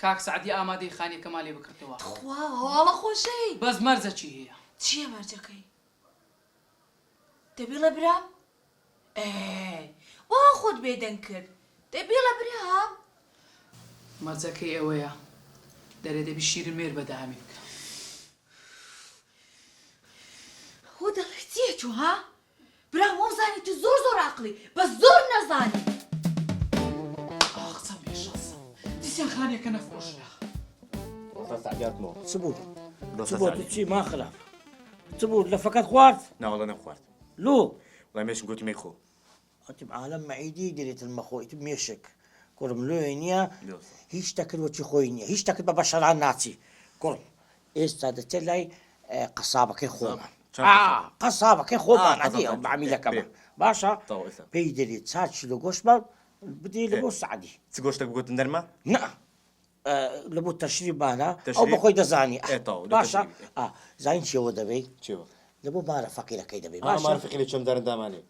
کاک سعدی ئامادەی خانێکە مالێ بکڕێتەوە. خوا هەواڵە خۆشەی. بەس مەرجە چی هەیە؟ چییە مەرجەکەی؟ دەبێڵە برام؟ وا خۆت بێدەنگ کرد. دەبێڵە برام؟ مەرجەکەی ئەوەیە دەرێ دەبی شیرین مێر بەداهەمی بکە. هۆ دەڵێ چییە چوو ها؟ برام وەم زانی تو زۆر عەقڵی بەس زۆر نەزانی. قسەم بێشەسە دیسان خانێکە نەفرۆشرا. سبوت چی ما خلاف سبوت لفكت خوارت لا والله انا خوارت لو والله ماشي قلت ميخو اتب عالم معيدي دريت المخو اتب ميشك كرم لوينيا هيش تاكل وتشي خوينيا هيش تاكل ببشر عن ناتي كرم استادت لي قصابك خوما قصابك خوما عادي بعمل كمان باشا بيدري تساتش لو قشبه بدي لبو سعدي تقولش قلت ندرما نعم لبو تشريب معنا او بخوي دزاني باشا زين شو دبي شو لبو ما فقير كيدا بي ما اعرف فقير كم دار داماني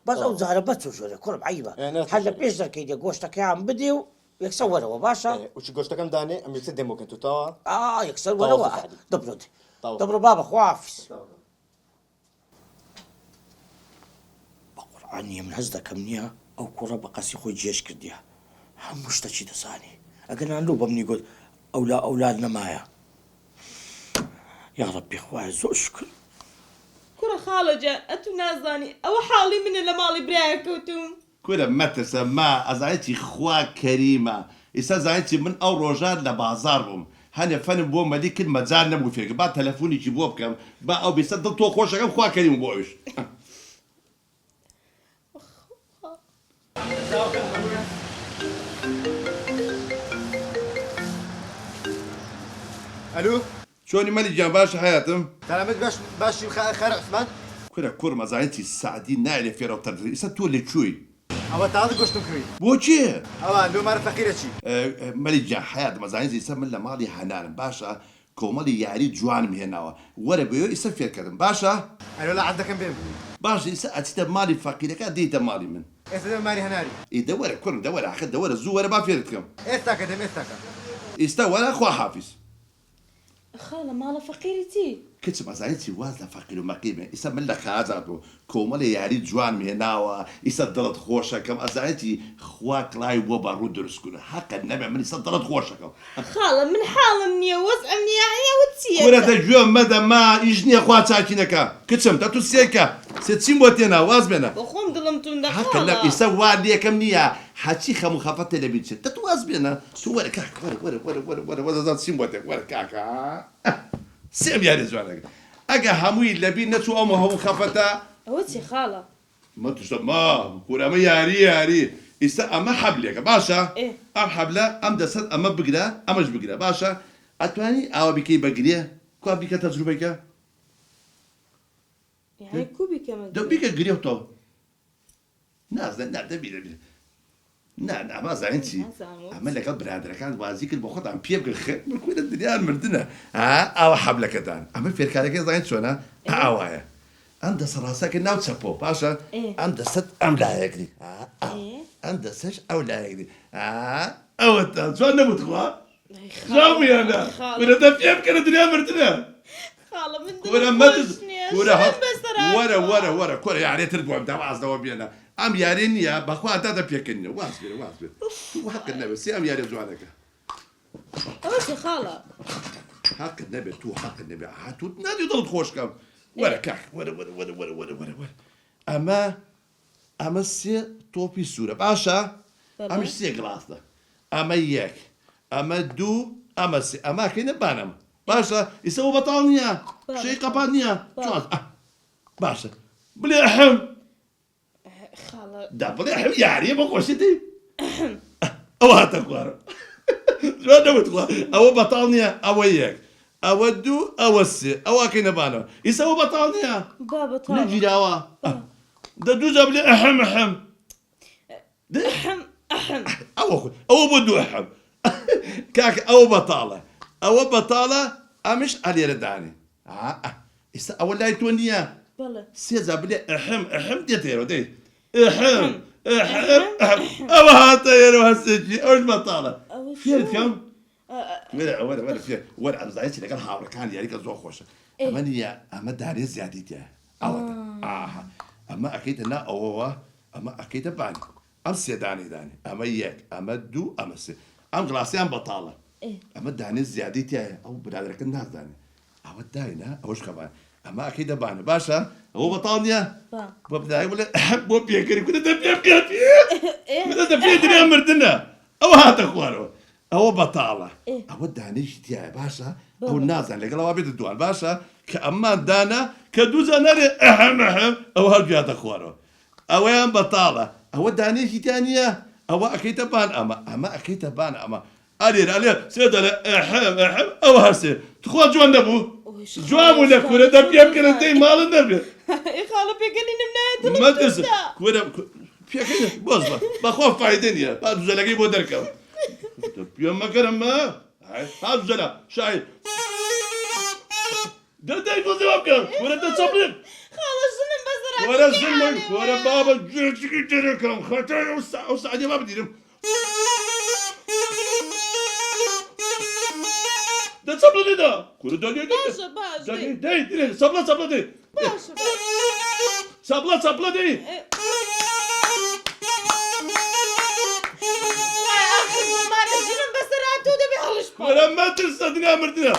بس او زهره بس شو كل عيبه هلا بيشدر كيدا قوشتك يا عم بديو يكسر ورا باشا وش قوشتك كم داني ام يصير دمو كنتو توا يكسر ورا دبرو بابا خوافس بقراني من هزدا كمنيها او كره بقاسي خوي جيش كرديها هم مشتشي دساني أقلنا نلوبة من يقول أولادنا معايا يا ربي إخواني زو شكر كرة خالجة أتو نازاني أو حالي من لمالي براكوتم كرة مترسة ما أزعيتي خوا كريمة إسا زعيتي من أو روجات لبازارهم هاني فن بو مدي كل مزار نبغي فيك بعد تلفوني جيبوه بكم بعد أو بيصدق تو خوش كم خوا كريم بوش الو شوني مالي جان باش حياتم سلامت باش خير عثمان كرة ما زعيتي السعدي نايل في رو تدري إسا تولي شوي أو تعال قشتم كوي بوشي أو لو ما فقيرة شيء مالي جان حيات ما زعيتي إسا من مالي حنان باشا كومالي يعني جوان مهناوا ورا بيو إسا فير كدم باشا أيوة لا عندك كم بيم باشا إسا أتيت مالي فقيرة كديت مالي من إيه مالي هناري إيه دورة كرم دورة أخذ دورة زورة ما فيرتكم إيه تاكدم إيه تاكد استوى أخو حافظ خالة مالا فقيرتي كنت ما زعلتي وازلة فقير وما قيمة إسا من لك خازاتو كومالي يعني جوان مهناوا إسا دلت خوشة كم أزعلتي خواك لاي بوبا رودرس كنا حق النبي من إسا دلت خوشة كم خالة من حالة مني وزع مني يا وتسيا كنا تجوا مدى ما يجني أخوات ساكنك كتسم تاتو سيكا ستسيم وتينا وازبنا بخوم دلمتون ده حق النبي إسا وادي كم نيا حتى خمو خفت لبيتش تتواز بينا تو ولا كاك ولا ذات سيم وتك ولا كاكا سيم يا رجال أجا هموي لبي نتو أم هو خفتا أوتي خالة ما تسمى كورا ما ياري إسا أما حبلك باشا إيه أم حبلة أم دست أما بقرا أمش بقرا باشا أتواني أو بكي بقرية كوا بك تجربة يعني كوبي كمان ده بك قرية تو ناس ده بيلا نا ما زعلتي عمل لك برادر كان وازيك البخوت عم بيبقى الخير من كل الدنيا مردنا او حبلك دان عمل في الكاركه زين شو انا اوايا عند راسك ناو تسبو باشا عند ست ام لا يقدي عند سش او لا يقدي او شو انا بتخوا جامي انا ولا ده بيبقى الدنيا مردنا خالة من كورا ما ورا كورا يعني تردوا عم دعوا دوابينا ام يارين يا بخوا هذا بيكن واصبر وحق النبي سي ام يارين زوانك أوتي خالة حق النبي تو حق النبي هاتو نادي ضل خوش كم ولا كاك ولا اما سي توبي سوره باشا ام سي غلاصه اما ياك اما دو اما سي اما كاين بانم باشا يسوي بطانيه شي قبانيه باشا بلي احم خالة دبل يعني ما قصدي او هتقوار شو انا بتقول او بطانيه او وياك او دو او السي او كاين بانا يسوي بطانيه بابا طالع نجي دوا ده دوز قبل احم أحم او بدو احم كاك او بطاله امش علي رداني يس اول لا يتونيا بلا سي زابلي احم ديتيرو احم او هاتا يا وهسجي اوش بطاله فێرت کەم وەرە فێر وەرە ئەمزایەتی لەگەڵ هاوڕەکان یاریکە زۆر خۆشە ئەمە نییە ئەمە دارێ زیادی تێ ئەوەتە ئەمە ئەەکەیتە نا ئەوەوە ئەمە ئەەکەیتە بانی ئەم سێدانی دانی ئەمە یەک ئەمە دوو ئەمە سێ ئەم گڵاسیان بەتاڵە ئەمە دانێ زیادی تایە ئەو برادەکە نازانێ ئەوە داینە ئەوەش کەبان ئەمە ئەەکەی دەبانە باشە ئەوە بەتاڵ نییە بۆ بدای بڵێ بۆ پێکەری کورە دە پێ بکات دە پێ دریا مردنە ئەوە هاتە خوارەوە ئەوە بەتاڵە ئەوە دانێشی تایە باشە ئەو نازان لەگەڵەوە بێتە دوان باشە کە ئەممان دانا کە دوو زانەرێ ئەهەم ئەوە هەڵگیاتە خوارەوە ئەوەیان بەتاڵە ئەوە دانێکی تیانە ئەوە ئەەکەیتە بان ئەمە ئەەکەیتە بان ئەمە ئالێر ئالێ سێدە لە ئەهەم ئەوە هەرسێ تخوا جوان دەبوو جوان بوو لە کورە دە پێ بکەن دەی ماڵت نەبێت خاڵە پێکەنینم نایە مەترسە کورە پێکەنە بۆز بە بەخۆ فایدە نییە با دوزەلەکەی بۆ دەرکەوە پێم مەکەرممە ها دوزەلە شاید دەدەی بۆ جواب بکەم کورە دە چەپڵێت خاڵە ژنم بەزرا وەرە زمن وەرە بابە گوێچکی تێرەکەم خەتای ئەو سعدی با بدیرم دە چەپڵە دێدا کورە دەدەی باشە باش دەی دێ چەپڵە چەپڵە دێ باشە چەپڵە چەپڵە دێ ژنم بەسەر هاتوو دەبێ هەڵش وەرە مەترسە دنیا مردنە